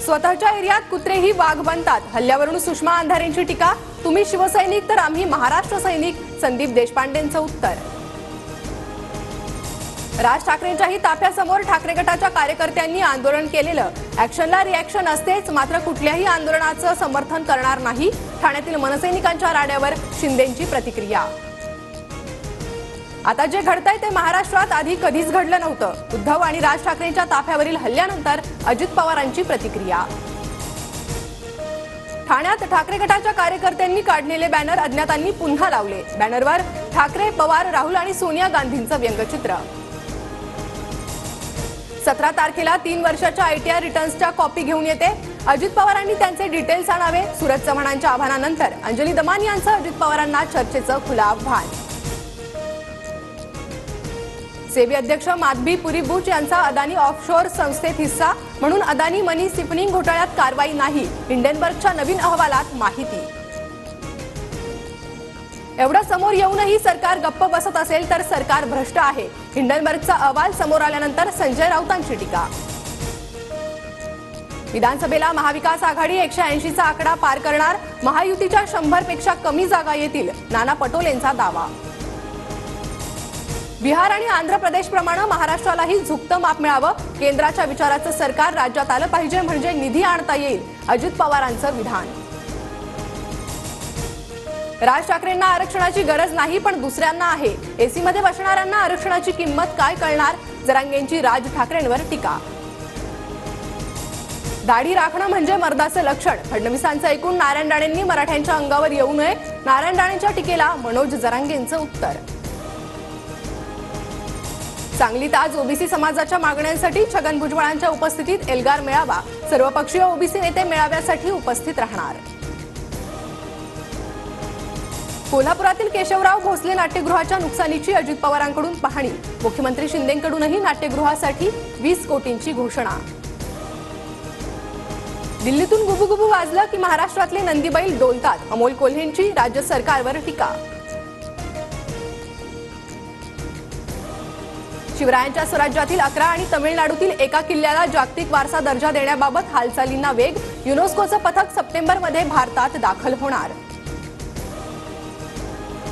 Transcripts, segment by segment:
स्वतःच्या एरियात कुत्रेही वाघ बनतात. हल्ल्यावरून सुषमा अंधारेंची टीका. तुम्ही शिवसैनिक तर आम्ही महाराष्ट्र सैनिक. संदीप देशपांडेंचं उत्तर. राज ठाकरेंच्याही ताफ्यासमोर ठाकरे गटाच्या कार्यकर्त्यांनी आंदोलन केलेलं. ऍक्शनला रिॲक्शन असतेच, मात्र कुठल्याही आंदोलनाचं समर्थन करणार नाही. ठाण्यातील मनसैनिकांच्या राड्यावर शिंदेंची प्रतिक्रिया. आता जे घडतंय ते महाराष्ट्रात आधी कधीच घडलं नव्हतं. उद्धव आणि राज ठाकरेंच्या ताफ्यावरील हल्ल्यानंतर अजित पवारांची प्रतिक्रिया. ठाण्यात ठाकरे गटाच्या कार्यकर्त्यांनी काढलेले बॅनर अज्ञातांनी पुन्हा लावले. बॅनरवर ठाकरे, पवार, राहुल आणि सोनिया गांधींचं व्यंगचित्र. 17 तारखेला 3 वर्षाच्या ITR रिटर्न्सच्या कॉपी घेऊन येते. अजित पवारांनी त्यांचे डिटेल्स आणावे. सूरज चव्हाणांच्या आव्हानानंतर अंजली दमानी यांचं अजित पवारांना चर्चेचं खुलं आव्हान. सेबी अध्यक्ष माधवी पुरी बुच यांचा अदानी ऑफशोर संस्थेत हिस्सा म्हणून अदानी मनी सिपनिंग घोटाळ्यात कारवाई नाही. हिंडनबर्गच्या नवीन अहवालात माहिती. एवढं समोर येऊनही सरकार गप्प बसत असेल तर सरकार भ्रष्ट आहे. हिंडनबर्गचा अहवाल समोर आल्यानंतर संजय राऊतांची टीका. विधानसभेला महाविकास आघाडी 180चा आकडा पार करणार. महायुतीच्या 100 पेक्षा कमी जागा येतील. नाना पटोलेंचा दावा. बिहार आणि आंध्र प्रदेशप्रमाणे महाराष्ट्रालाही झुकतं माप मिळावं. केंद्राच्या विचाराचं सरकार राज्यात आलं पाहिजे म्हणजे निधी आणता येईल. अजित पवारांचं विधान. राज ठाकरेंना आरक्षणाची गरज नाही पण दुसऱ्यांना आहे. एसी मध्ये बसणाऱ्यांना आरक्षणाची किंमत काय कळणार. जरांगेंची राज ठाकरेंवर टीका. दाढी राखणं म्हणजे मर्दाचं लक्षण. फडणवीसांचं ऐकून नारायण राणेंनी मराठ्यांच्या अंगावर येऊ नये. नारायण राणेंच्या टीकेला मनोज जरांगेंचं उत्तर. सांगलीत आज ओबीसी समाजाच्या मागण्यांसाठी छगन भुजबळांच्या उपस्थितीत एल्गार मेळावा. सर्वपक्षीय ओबीसी नेते मेळाव्यासाठी उपस्थित राहणार. कोल्हापुरातील केशवराव भोसले नाट्यगृहाच्या नुकसानीची अजित पवारांकडून पाहणी. मुख्यमंत्री शिंदेंकडूनही नाट्यगृहासाठी 20 कोटींची घोषणा. दिल्लीतून गुबुगुबू वाजलं की महाराष्ट्रातले नंदीबैल डोलतात. अमोल कोल्हेंची राज्य सरकारवर टीका. शिवरायांच्या स्वराज्यातील 11 आणि तमिळनाडूतील एका किल्ल्याला जागतिक वारसा दर्जा देण्याबाबत हालचालींना वेग. युनेस्कोचं पथक सप्टेंबरमध्ये भारतात दाखल होणार.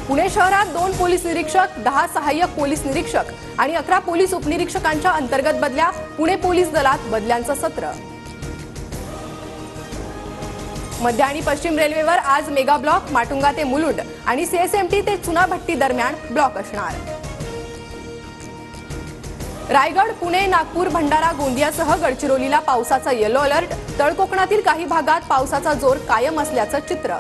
पुणे शहरात 2 पोलीस निरीक्षक, 10 सहाय्यक पोलीस निरीक्षक आणि 11 पोलीस उपनिरीक्षकांच्या अंतर्गत बदल्या. पुणे पोलीस दलात बदल्यांचं सत्र. मध्य आणि पश्चिम रेल्वेवर आज मेगा ब्लॉक. माटुंगा ते मुलुंड आणि CSMT ते चुनाभट्टी दरम्यान ब्लॉक असणार. रायगड, पुणे, नागपूर, भंडारा, गोंदियासह गडचिरोलीला पावसाचा येलो अलर्ट. तळ कोकणातील काही भागात पावसाचा जोर कायम असल्याचं चित्र.